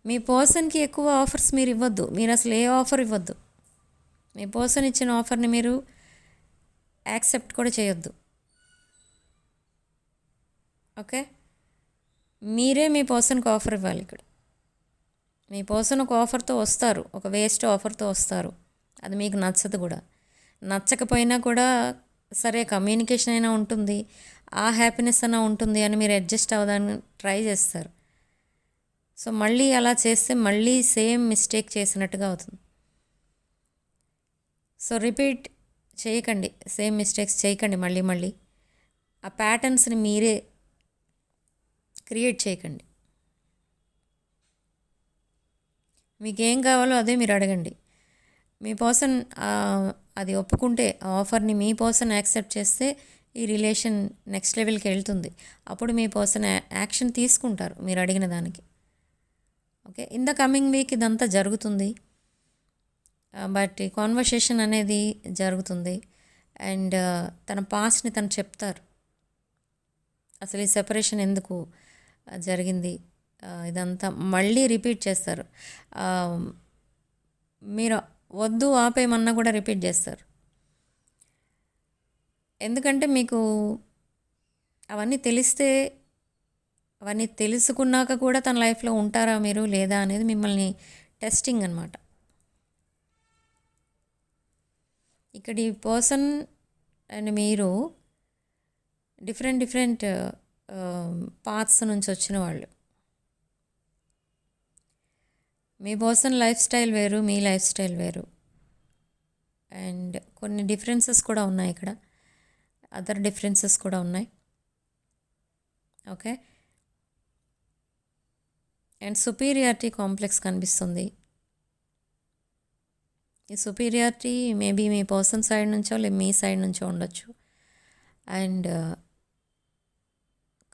మీ పర్సన్కి ఎక్కువ ఆఫర్స్ మీరు ఇవ్వద్దు, మీరు అసలు ఏ ఆఫర్ ఇవ్వద్దు. మీ పర్సన్ ఇచ్చిన ఆఫర్ని మీరు యాక్సెప్ట్ కూడా చేయొద్దు. ఓకే, మీరే మీ పర్సన్కి ఆఫర్ ఇవ్వాలి. ఇక్కడ మీ పర్సన్ ఒక ఆఫర్తో వస్తారు, ఒక వేస్ట్ ఆఫర్తో వస్తారు. అది మీకు నచ్చదు కూడా. నచ్చకపోయినా కూడా సరే కమ్యూనికేషన్ అయినా ఉంటుంది, ఆ హ్యాపీనెస్ అయినా ఉంటుంది అని మీరు అడ్జస్ట్ అవ్వడానికి ట్రై చేస్తారు. సో మళ్ళీ అలా చేస్తే మళ్ళీ సేమ్ మిస్టేక్ చేసినట్టుగా అవుతుంది. సో రిపీట్ చేయకండి, సేమ్ మిస్టేక్స్ చేయకండి మళ్ళీ. ఆ ప్యాటర్న్స్ని మీరే క్రియేట్ చేయకండి. మీకేం కావాలో అదే మీరు అడగండి. మీ పర్సన్ అది ఒప్పుకుంటే, ఆ ఆఫర్ని మీ పర్సన్ యాక్సెప్ట్ చేస్తే ఈ రిలేషన్ నెక్స్ట్ లెవెల్కి వెళ్తుంది. అప్పుడు మీ పర్సన్ యాక్షన్ తీసుకుంటారు మీరు అడిగిన దానికి. Okay, in the coming week ఇదంతా జరుగుతుంది. బట్ ఈ కాన్వర్సేషన్ అనేది జరుగుతుంది. అండ్ తన పాస్ట్ని తను చెప్తారు. అసలు ఈ సెపరేషన్ ఎందుకు జరిగింది, ఇదంతా మళ్ళీ రిపీట్ చేస్తారు. మీరు వద్దు ఆపేయమన్నా కూడా రిపీట్ చేస్తారు. ఎందుకంటే మీకు అవన్నీ తెలిస్తే, అవన్నీ తెలుసుకున్నాక కూడా తన లైఫ్లో ఉంటారా మీరు లేదా అనేది మిమ్మల్ని టెస్టింగ్ అనమాట. ఇక్కడ ఈ పర్సన్ అండ్ మీరు డిఫరెంట్ పాత్స్ నుంచి వచ్చిన వాళ్ళు. మీ పర్సన్ లైఫ్ స్టైల్ వేరు, మీ లైఫ్ స్టైల్ వేరు. అండ్ కొన్ని డిఫరెన్సెస్ కూడా ఉన్నాయి ఇక్కడ, అదర్ డిఫరెన్సెస్ కూడా ఉన్నాయి. ఓకే, అండ్ సుపీరియారిటీ కాంప్లెక్స్ కనిపిస్తుంది. ఈ సుపీరియారిటీ మేబీ మీ పర్సన్ సైడ్ నుంచో లేదా మీ సైడ్ నుంచో ఉండొచ్చు. అండ్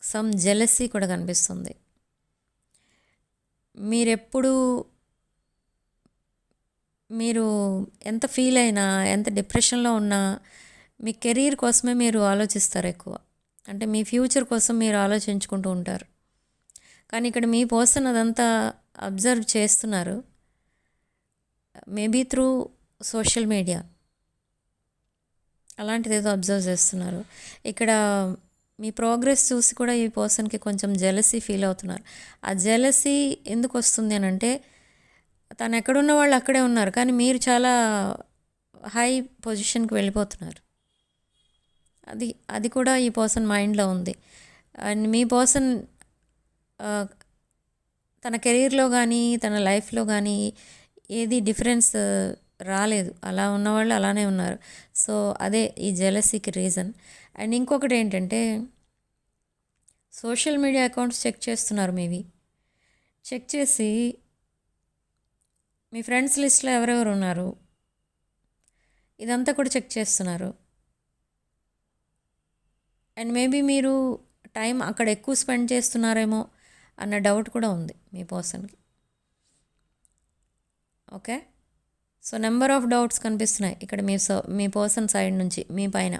సమ్ జెలసీ కూడా కనిపిస్తుంది. మీరు ఎంత ఫీల్ అయినా, ఎంత డిప్రెషన్లో ఉన్నా మీ కెరీర్ కోసమే మీరు ఆలోచిస్తారు ఎక్కువ. అంటే మీ ఫ్యూచర్ కోసం మీరు ఆలోచించుకుంటూ ఉంటారు. కానీ ఇక్కడ మీ పర్సన్ అదంతా అబ్జర్వ్ చేస్తున్నారు, మేబీ త్రూ సోషల్ మీడియా అలాంటిది ఏదో అబ్జర్వ్ చేస్తున్నారు. ఇక్కడ మీ ప్రోగ్రెస్ చూసి కూడా ఈ పర్సన్కి కొంచెం జెలసీ ఫీల్ అవుతున్నారు. ఆ జెలసీ ఎందుకు వస్తుంది అని అంటే, తను ఎక్కడున్న వాళ్ళు అక్కడే ఉన్నారు, కానీ మీరు చాలా హై పొజిషన్కి వెళ్ళిపోతున్నారు. అది కూడా ఈ పర్సన్ మైండ్లో ఉంది. అండ్ మీ పర్సన్ తన కెరీర్లో కానీ తన లైఫ్లో కానీ ఏది డిఫరెన్స్ రాలేదు, అలా ఉన్నవాళ్ళు అలానే ఉన్నారు. సో అదే ఈ జెలసీకి రీజన్. అండ్ ఇంకొకటి ఏంటంటే, సోషల్ మీడియా అకౌంట్స్ చెక్ చేస్తున్నారు. మేబీ చెక్ చేసి మీ ఫ్రెండ్స్ లిస్ట్లో ఎవరెవరు ఉన్నారు ఇదంతా కూడా చెక్ చేస్తున్నారు. అండ్ మేబీ మీరు టైం అక్కడ ఎక్కువ స్పెండ్ చేస్తున్నారేమో అన్న డౌట్ కూడా ఉంది మీ పర్సన్కి. Okay, so number of doubts కనిపిస్తున్నాయి ఇక్కడ మీ పర్సన్ సైడ్ నుంచి మీ పైన.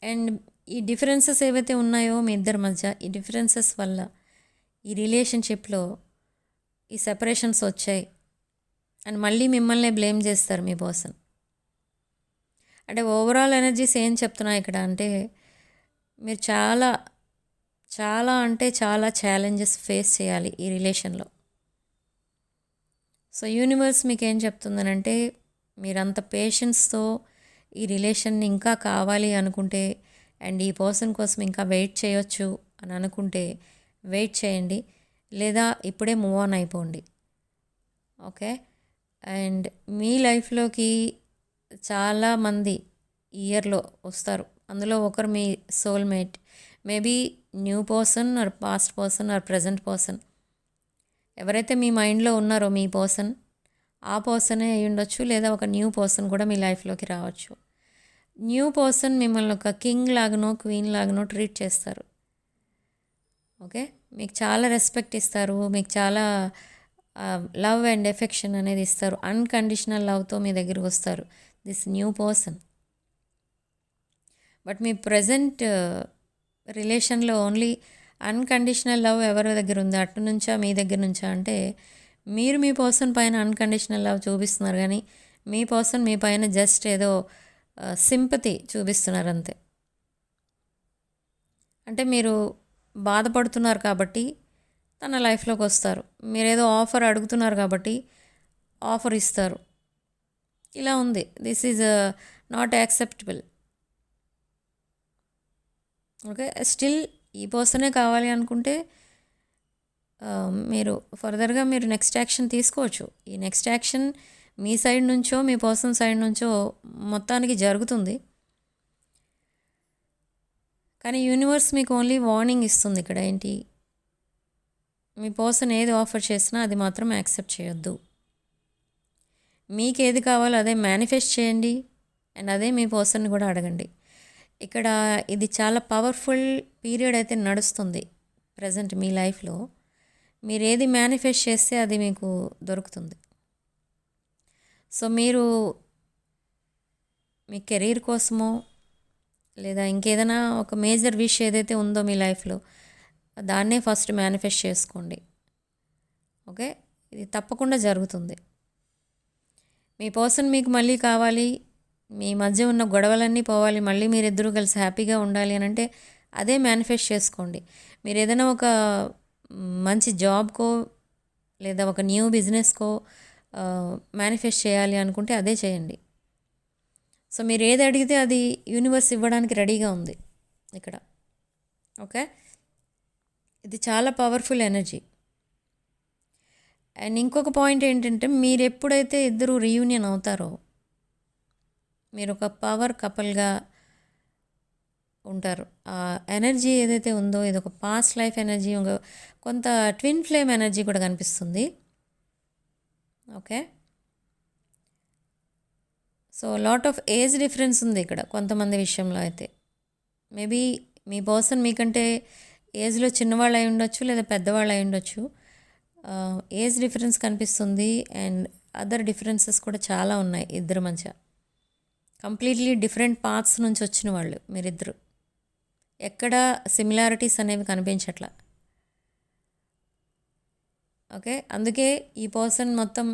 అండ్ ఈ డిఫరెన్సెస్ ఏవైతే ఉన్నాయో మీ ఇద్దరి మధ్య, ఈ డిఫరెన్సెస్ వల్ల ఈ రిలేషన్షిప్లో ఈ సెపరేషన్స్ వచ్చాయి అండ్ మళ్ళీ మిమ్మల్ని బ్లేమ్ చేస్తారు మీ పర్సన్. అంటే ఓవరాల్ ఎనర్జీస్ ఏం చెప్తున్నాయి ఇక్కడ అంటే, మీరు చాలా చాలా అంటే చాలా ఛాలెంజెస్ ఫేస్ చేయాలి ఈ రిలేషన్లో. సో యూనివర్స్ మీకు ఏం చెప్తుందనంటే, మీరంత పేషెన్స్తో ఈ రిలేషన్ని ఇంకా కావాలి అనుకుంటే అండ్ ఈ పర్సన్ కోసం ఇంకా వెయిట్ చేయొచ్చు అని అనుకుంటే వెయిట్ చేయండి, లేదా ఇప్పుడే మూవ్ ఆన్ అయిపోండి. ఓకే, అండ్ మీ లైఫ్లోకి చాలామంది ఇయర్లో వస్తారు. అందులో ఒకరు మీ soulmate, maybe new person or past person or present person. ఎవరైతే మీ మైండ్లో ఉన్నారో మీ పర్సన్, ఆ పర్సనే అయి ఉండొచ్చు, లేదా ఒక న్యూ పర్సన్ కూడా మీ లైఫ్లోకి రావచ్చు. న్యూ పర్సన్ మిమ్మల్ని ఒక కింగ్ లాగానో క్వీన్ లాగానో ట్రీట్ చేస్తారు. ఓకే, మీకు చాలా రెస్పెక్ట్ ఇస్తారు, మీకు చాలా లవ్ అండ్ ఎఫెక్షన్ అనేది ఇస్తారు. అన్కండిషనల్ లవ్తో మీ దగ్గరికి వస్తారు this new person. But me present రిలేషన్లో ఓన్లీ అన్కండిషనల్ లవ్ ఎవరి దగ్గర ఉంది, అటు నుంచా మీ దగ్గర నుంచా అంటే మీరు మీ పర్సన్ పైన అన్కండిషనల్ లవ్ చూపిస్తున్నారు, కానీ మీ పర్సన్ మీ పైన జస్ట్ ఏదో సింపతి చూపిస్తున్నారు అంతే. అంటే మీరు బాధపడుతున్నారు కాబట్టి తన లైఫ్లోకి వస్తారు, మీరేదో ఆఫర్ అడుగుతున్నారు కాబట్టి ఆఫర్ ఇస్తారు. ఇలా ఉంది. This is not acceptable. Okay, still ఈ పర్సనే కావాలి అనుకుంటే మీరు ఫర్దర్గా మీరు నెక్స్ట్ యాక్షన్ తీసుకోవచ్చు. ఈ నెక్స్ట్ యాక్షన్ మీ సైడ్ నుంచో మీ పర్సన్ సైడ్ నుంచో మొత్తానికి జరుగుతుంది. కానీ యూనివర్స్ మీకు ఓన్లీ వార్నింగ్ ఇస్తుంది ఇక్కడ. ఏంటి, మీ పర్సన్ ఏది ఆఫర్ చేసినా అది మాత్రం యాక్సెప్ట్ చేయొద్దు. మీకు ఏది కావాలో అదే మేనిఫెస్ట్ చేయండి అండ్ అదే మీ పర్సన్ని కూడా అడగండి. ఇక్కడ ఇది చాలా పవర్ఫుల్ పీరియడ్ అయితే నడుస్తుంది ప్రజెంట్ మీ లైఫ్లో. మీరు ఏది మేనిఫెస్ట్ చేస్తే అది మీకు దొరుకుతుంది. సో మీరు మీ కెరీర్ కోసమో లేదా ఇంకేదైనా ఒక మేజర్ విష్ ఏదైతే ఉందో మీ లైఫ్లో దాన్నే ఫస్ట్ మేనిఫెస్ట్ చేసుకోండి. ఓకే, ఇది తప్పకుండా జరుగుతుంది. మీ పర్సన్ మీకు మళ్ళీ కావాలి, మీ మధ్య ఉన్న గొడవలన్నీ పోవాలి, మళ్ళీ మీరిద్దరూ కలిసి హ్యాపీగా ఉండాలి అని అంటే అదే మేనిఫెస్ట్ చేసుకోండి. మీరు ఏదైనా ఒక మంచి జాబ్కో లేదా ఒక న్యూ బిజినెస్కో మేనిఫెస్ట్ చేయాలి అనుకుంటే అదే చేయండి. సో మీరు ఏది అడిగితే అది యూనివర్స్ ఇవ్వడానికి రెడీగా ఉంది ఇక్కడ. ఓకే, ఇది చాలా పవర్ఫుల్ ఎనర్జీ. అండ్ ఇంకొక పాయింట్ ఏంటంటే మీరు ఎప్పుడైతే ఇద్దరు రీయూనియన్ అవుతారో మీరు ఒక పవర్ కపుల్గా ఉంటారు. ఆ ఎనర్జీ ఏదైతే ఉందో ఇది ఒక పాస్ట్ లైఫ్ ఎనర్జీ, కొంత ట్విన్ ఫ్లేమ్ ఎనర్జీ కూడా కనిపిస్తుంది. Okay, so lot of age difference ఉంది ఇక్కడ కొంతమంది విషయంలో. అయితే మేబీ మీ పర్సన్ మీకంటే ఏజ్లో చిన్నవాళ్ళు అయి ఉండొచ్చు లేదా పెద్దవాళ్ళు అయి ఉండొచ్చు. ఏజ్ డిఫరెన్స్ కనిపిస్తుంది అండ్ అదర్ డిఫరెన్సెస్ కూడా చాలా ఉన్నాయి ఇద్దరి మధ్య. కంప్లీట్లీ డిఫరెంట్ పాత్స్ నుంచి వచ్చిన వాళ్ళు మీరిద్దరు. ఎక్కడ సిమిలారిటీస్ అనేవి కనిపించట్లా. ఓకే, అందుకే ఈ పర్సన్ మొత్తం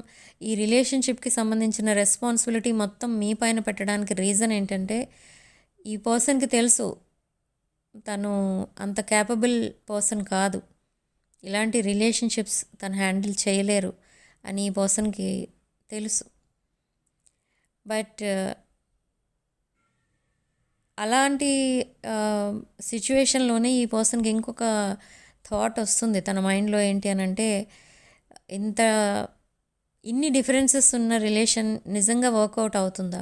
ఈ రిలేషన్షిప్కి సంబంధించిన రెస్పాన్సిబిలిటీ మొత్తం మీ పైన పెట్టడానికి రీజన్ ఏంటంటే ఈ పర్సన్కి తెలుసు తను అంత క్యాపబుల్ పర్సన్ కాదు, ఇలాంటి రిలేషన్షిప్స్ తను హ్యాండిల్ చేయలేరు అని ఈ పర్సన్కి తెలుసు. బట్ అలాంటి సిచ్యువేషన్లోనే ఈ పర్సన్కి ఇంకొక థాట్ వస్తుంది తన మైండ్లో. ఏంటి అని అంటే ఇన్ని డిఫరెన్సెస్ ఉన్న రిలేషన్ నిజంగా వర్కౌట్ అవుతుందా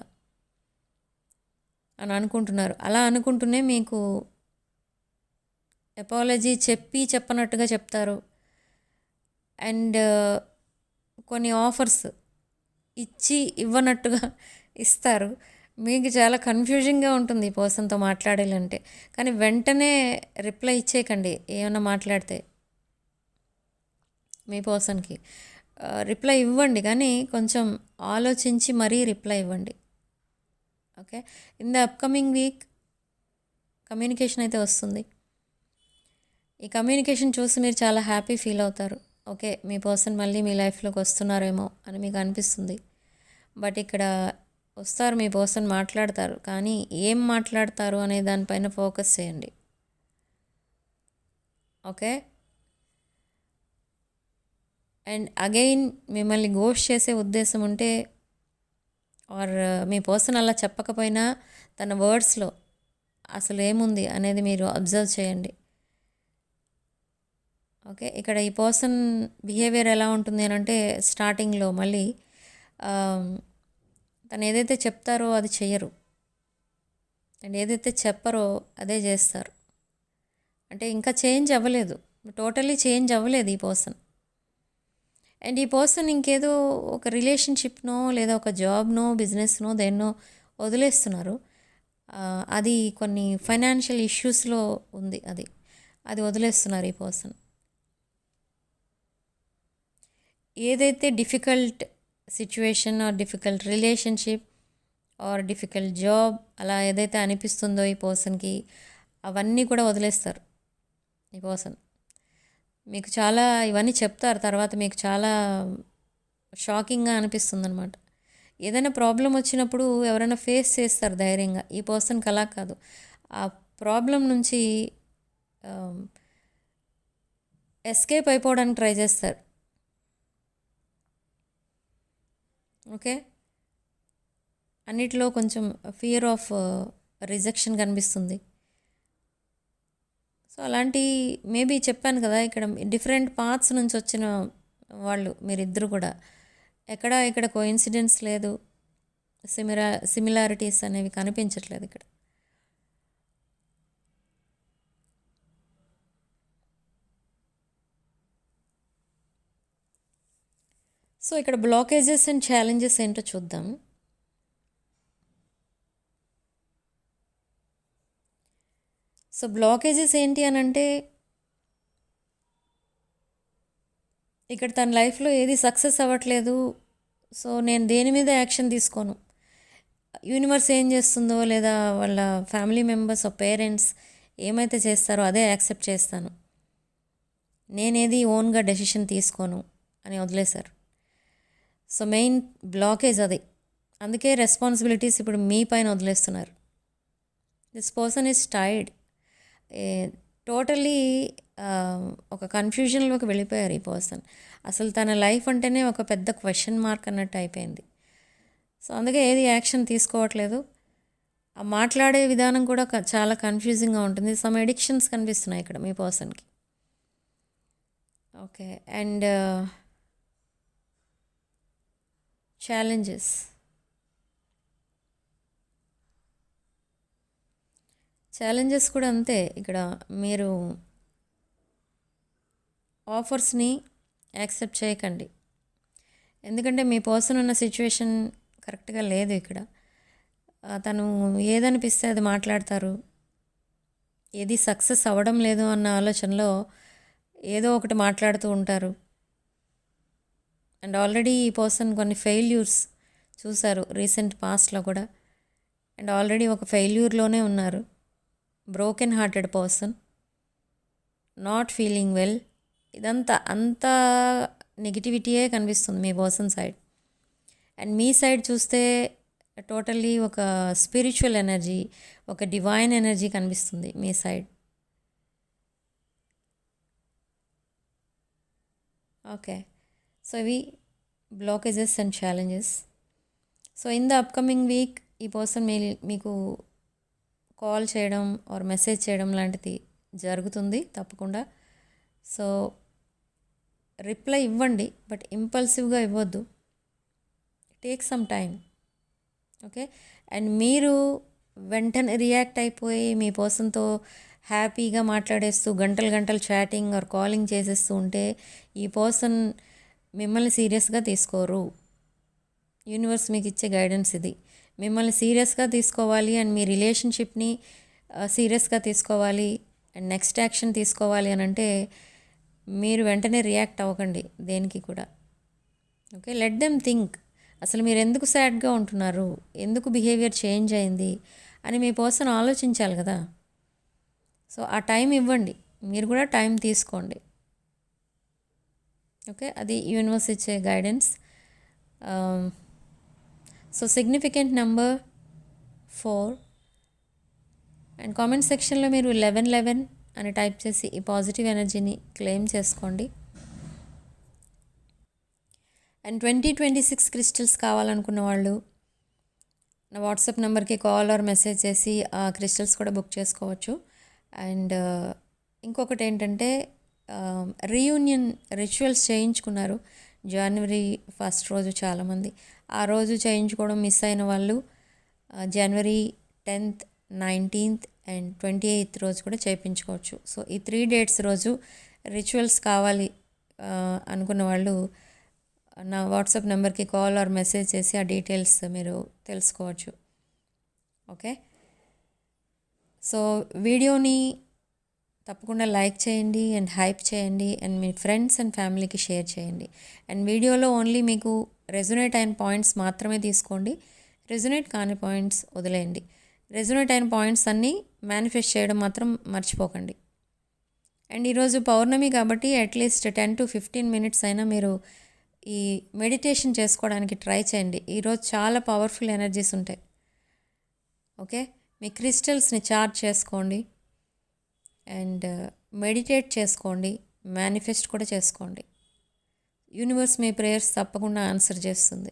అని అనుకుంటున్నారు. అలా అనుకుంటూనే మీకు అపాలజీ చెప్పనట్టుగా చెప్తారు అండ్ కొన్ని ఆఫర్స్ ఇవ్వనట్టుగా ఇస్తారు. మీకు చాలా కన్ఫ్యూజింగ్గా ఉంటుంది ఈ పర్సన్తో మాట్లాడాలంటే. కానీ వెంటనే రిప్లై ఇచ్చేయకండి. ఏమైనా మాట్లాడితే మీ పర్సన్కి రిప్లై ఇవ్వండి, కానీ కొంచెం ఆలోచించి మరీ రిప్లై ఇవ్వండి. Okay, in the upcoming week communication అయితే వస్తుంది. ఈ కమ్యూనికేషన్ చూసి మీరు చాలా హ్యాపీ ఫీల్ అవుతారు. ఓకే, మీ పర్సన్ మళ్ళీ మీ లైఫ్లోకి వస్తున్నారేమో అని మీకు అనిపిస్తుంది. బట్ ఇక్కడ వస్తారు, మీ పర్సన్ మాట్లాడతారు, కానీ ఏం మాట్లాడతారు అనే దానిపైన ఫోకస్ చేయండి. ఓకే, అండ్ అగైన్ మిమ్మల్ని గోస్ట్ చేసే ఉద్దేశం ఉంటే ఆర్ మీ పర్సన్ అలా చెప్పకపోయినా తన వర్డ్స్లో అసలు ఏముంది అనేది మీరు అబ్జర్వ్ చేయండి. ఓకే, ఇక్కడ ఈ పర్సన్ బిహేవియర్ ఎలా ఉంటుంది అని అంటే స్టార్టింగ్లో మళ్ళీ తను ఏదైతే చెప్తారో అది చెయ్యరు అండ్ ఏదైతే చెప్పరో అదే చేస్తారు. అంటే ఇంకా చేంజ్ అవ్వలేదు, టోటలీ చేంజ్ అవ్వలేదు ఈ పర్సన్. అండ్ ఈ పర్సన్ ఇంకేదో ఒక రిలేషన్షిప్నో లేదా ఒక జాబ్నో బిజినెస్నో దేన్నో వదిలేస్తున్నారు. అది కొన్ని ఫైనాన్షియల్ ఇష్యూస్లో ఉంది. అది వదిలేస్తున్నారు ఈ పర్సన్. ఏదైతే difficult situation or difficult relationship or difficult job అలా ఏదైతే అనిపిస్తుందో ఈ పర్సన్కి, అవన్నీ కూడా వదిలేస్తారు ఈ పర్సన్. మీకు చాలా ఇవన్నీ చెప్తారు తర్వాత, మీకు చాలా షాకింగ్గా అనిపిస్తుంది అనమాట. ఏదైనా ప్రాబ్లం వచ్చినప్పుడు ఎవరైనా ఫేస్ చేస్తారు ధైర్యంగా. ఈ పర్సన్కి అలా కాదు. ఆ ప్రాబ్లం నుంచి ఎస్కేప్ అయిపోవడానికి ట్రై చేస్తారు. ఓకే, అన్నిటిలో కొంచెం ఫియర్ ఆఫ్ రిజెక్షన్ కనిపిస్తుంది. సో అలాంటి మేబీ చెప్పాను కదా, ఇక్కడ డిఫరెంట్ పాత్స్ నుంచి వచ్చిన వాళ్ళు మీరిద్దరు కూడా. ఇక్కడ కోఇన్సిడెన్స్ లేదు, సిమిలారిటీస్ అనేవి కనిపించట్లేదు ఇక్కడ. సో ఇక్కడ బ్లాకేజెస్ అండ్ ఛాలెంజెస్ ఏంటో చూద్దాం. సో బ్లాకేజెస్ ఏంటి అని అంటే, ఇక్కడ తన లైఫ్లో ఏది సక్సెస్ అవ్వట్లేదు. సో నేను దేని మీద యాక్షన్ తీసుకోను. యూనివర్స్ ఏం చేస్తుందో లేదా వాళ్ళ ఫ్యామిలీ మెంబర్స్ పేరెంట్స్ ఏమైతే చేస్తారో అదే యాక్సెప్ట్ చేస్తాను, నేనేది ఓన్గా డెసిషన్ తీసుకోను అని వదిలేశారు. సో మెయిన్ బ్లాకేజ్ అది. అందుకే రెస్పాన్సిబిలిటీస్ ఇప్పుడు మీ పైన వదిలేస్తున్నారు. This person is tired. Totally ఒక కన్ఫ్యూజన్లోకి వెళ్ళిపోయారు ఈ పర్సన్. అసలు తన లైఫ్ అంటేనే ఒక పెద్ద క్వశ్చన్ మార్క్ అన్నట్టు అయిపోయింది. సో అందుకే ఏది యాక్షన్ తీసుకోవట్లేదు. ఆ మాట్లాడే విధానం కూడా చాలా కన్ఫ్యూజింగ్గా ఉంటుంది. సమ్ ఎడిక్షన్స్ కనిపిస్తున్నాయి ఇక్కడ మీ పర్సన్కి. ఓకే, అండ్ ఛాలెంజెస్ కూడా అంతే. ఇక్కడ మీరు ఆఫర్స్ని యాక్సెప్ట్ చేయకండి, ఎందుకంటే మీ పర్సన్ ఉన్న సిచ్యువేషన్ కరెక్ట్గా లేదు ఇక్కడ. తను ఏదనిపిస్తే అది మాట్లాడతారు. ఏది సక్సెస్ అవ్వడం లేదు అన్న ఆలోచనలో ఏదో ఒకటి మాట్లాడుతూ ఉంటారు. అండ్ ఆల్రెడీ ఈ పర్సన్ కొన్ని ఫెయిల్యూర్స్ చూశారు రీసెంట్ పాస్ట్లో కూడా. అండ్ ఆల్రెడీ ఒక ఫెయిల్యూర్లోనే ఉన్నారు. Broken hearted person, not feeling well. ఇదంతా అంతా నెగిటివిటీయే కనిపిస్తుంది మీ పర్సన్ సైడ్. అండ్ మీ సైడ్ చూస్తే టోటల్లీ ఒక స్పిరిచువల్ ఎనర్జీ, ఒక డివైన్ ఎనర్జీ కనిపిస్తుంది మీ సైడ్. ఓకే, సో ఇవి blockages and challenges. So in the upcoming week ఈ పర్సన్ మీకు కాల్ చేయడం ఆర్ మెసేజ్ చేయడం లాంటిది జరుగుతుంది తప్పకుండా. సో రిప్లై ఇవ్వండి, బట్ ఇంపల్సివ్గా ఇవ్వద్దు. Take some time. Okay, and మీరు వెంటనే రియాక్ట్ అయిపోయి మీ పర్సన్తో హ్యాపీగా మాట్లాడేస్తూ గంటలు చాటింగ్ ఆర్ కాలింగ్ చేసేస్తూ ఉంటే ఈ పర్సన్ మిమ్మల్ని సీరియస్గా తీసుకోరు. యూనివర్స్ మీకు ఇచ్చే గైడెన్స్ ఇది. మిమ్మల్ని సీరియస్గా తీసుకోవాలి అండ్ మీ రిలేషన్షిప్ని సీరియస్గా తీసుకోవాలి అండ్ నెక్స్ట్ యాక్షన్ తీసుకోవాలి అని అంటే మీరు వెంటనే రియాక్ట్ అవ్వకండి దేనికి కూడా. Okay, let them think. అసలు మీరు ఎందుకు సాడ్గా ఉంటున్నారు, ఎందుకు బిహేవియర్ చేంజ్ అయింది అని మీ పర్సన్ ఆలోచించాలి కదా. సో ఆ టైం ఇవ్వండి, మీరు కూడా టైం తీసుకోండి. ఓకే, అది యూనివర్స్ ఇచ్చే guidance. So significant number 4 and comment సెక్షన్లో మీరు 1111 అని టైప్ చేసి ఈ పాజిటివ్ ఎనర్జీని క్లెయిమ్ చేసుకోండి. అండ్ 2026 క్రిస్టల్స్ కావాలనుకున్న వాళ్ళు నా వాట్సాప్ నెంబర్కి కాల్ ఆర్ మెసేజ్ చేసి ఆ క్రిస్టల్స్ కూడా బుక్ చేసుకోవచ్చు. అండ్ ఇంకొకటి ఏంటంటే రీయూనియన్ రిచువల్స్ చేయించుకున్నారు జనవరి 1 రోజు చాలామంది. ఆ రోజు చేయించుకోవడం మిస్ అయిన వాళ్ళు జనవరి 10th, 19th అండ్ 28th రోజు కూడా చేయించుకోవచ్చు. సో ఈ 3 డేట్స్ రోజు రిచువల్స్ కావాలి అనుకున్న వాళ్ళు నా వాట్సాప్ నెంబర్కి కాల్ ఆర్ మెసేజ్ చేసి ఆ డీటెయిల్స్ మీరు తెలుసుకోవచ్చు. ఓకే, సో వీడియోని తప్పకుండా లైక్ చేయండి అండ్ హైప్ చేయండి అండ్ మీ ఫ్రెండ్స్ అండ్ ఫ్యామిలీకి షేర్ చేయండి. అండ్ వీడియోలో ఓన్లీ మీకు రెజొనేట్ అయిన పాయింట్స్ మాత్రమే తీసుకోండి, రెజొనేట్ కాని పాయింట్స్ వదిలేయండి. రెజొనేట్ అయిన పాయింట్స్ అన్నీ మేనిఫెస్ట్ చేయడం మాత్రం మర్చిపోకండి. అండ్ ఈరోజు పౌర్ణమి కాబట్టి అట్లీస్ట్ 10 to 15 minutes అయినా మీరు ఈ మెడిటేషన్ చేసుకోవడానికి ట్రై చేయండి. ఈరోజు చాలా పవర్ఫుల్ ఎనర్జీస్ ఉంటాయి. ఓకే, మీ క్రిస్టల్స్ని చార్జ్ చేసుకోండి అండ్ మెడిటేట్ చేసుకోండి, మేనిఫెస్ట్ కూడా చేసుకోండి. యూనివర్స్ మీ ప్రేయర్స్ తప్పకుండా ఆన్సర్ చేస్తుంది.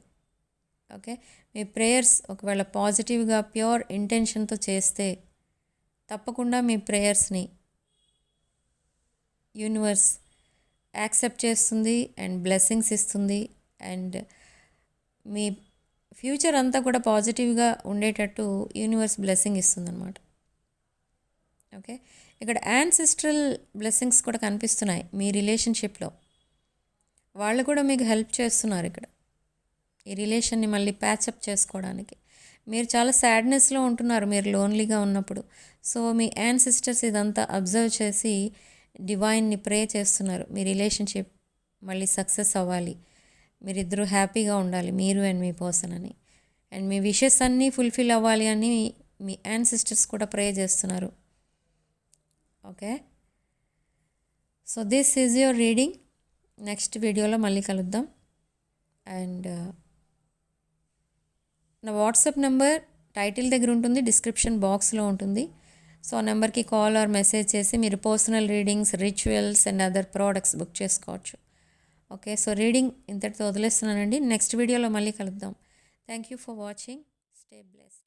ఓకే, మీ ప్రేయర్స్ ఒకవేళ పాజిటివ్గా ప్యూర్ ఇంటెన్షన్తో చేస్తే తప్పకుండా మీ ప్రేయర్స్ని యూనివర్స్ యాక్సెప్ట్ చేస్తుంది అండ్ బ్లెస్సింగ్స్ ఇస్తుంది. అండ్ మీ ఫ్యూచర్ అంతా కూడా పాజిటివ్గా ఉండేటట్టు యూనివర్స్ బ్లెస్సింగ్ ఇస్తుంది అన్నమాట. ఓకే, ఇక్కడ యాన్సిస్ట్రల్ బ్లెస్సింగ్స్ కూడా కనిపిస్తున్నాయి మీ రిలేషన్షిప్లో. వాళ్ళు కూడా మీకు హెల్ప్ చేస్తున్నారు ఇక్కడ ఈ రిలేషన్ని మళ్ళీ ప్యాచప్ చేసుకోవడానికి. మీరు చాలా సాడ్నెస్లో ఉంటున్నారు మీరు లోన్లీగా ఉన్నప్పుడు. సో మీ యాన్సిస్టర్స్ ఇదంతా అబ్జర్వ్ చేసి డివైన్ని ప్రే చేస్తున్నారు. మీ రిలేషన్షిప్ మళ్ళీ సక్సెస్ అవ్వాలి, మీరిద్దరూ హ్యాపీగా ఉండాలి, మీరు అండ్ మీ పర్సన్ అని. అండ్ మీ విషెస్ అన్నీ ఫుల్ఫిల్ అవ్వాలి అని మీ యాన్సిస్టర్స్ కూడా ప్రే చేస్తున్నారు. Okay, so this is your reading. Next వీడియోలో మళ్ళీ కలుద్దాం. అండ్ నా వాట్సాప్ నెంబర్ టైటిల్ దగ్గర ఉంటుంది, డిస్క్రిప్షన్ బాక్స్లో ఉంటుంది. సో ఆ నెంబర్కి కాల్ ఆర్ మెసేజ్ చేసి మీరు personal readings, rituals and other products book చేసుకోవచ్చు. ఓకే, సో రీడింగ్ ఇంతటితో వదిలేస్తున్నానండి. నెక్స్ట్ వీడియోలో మళ్ళీ కలుద్దాం. Thank you for watching. Stay blessed.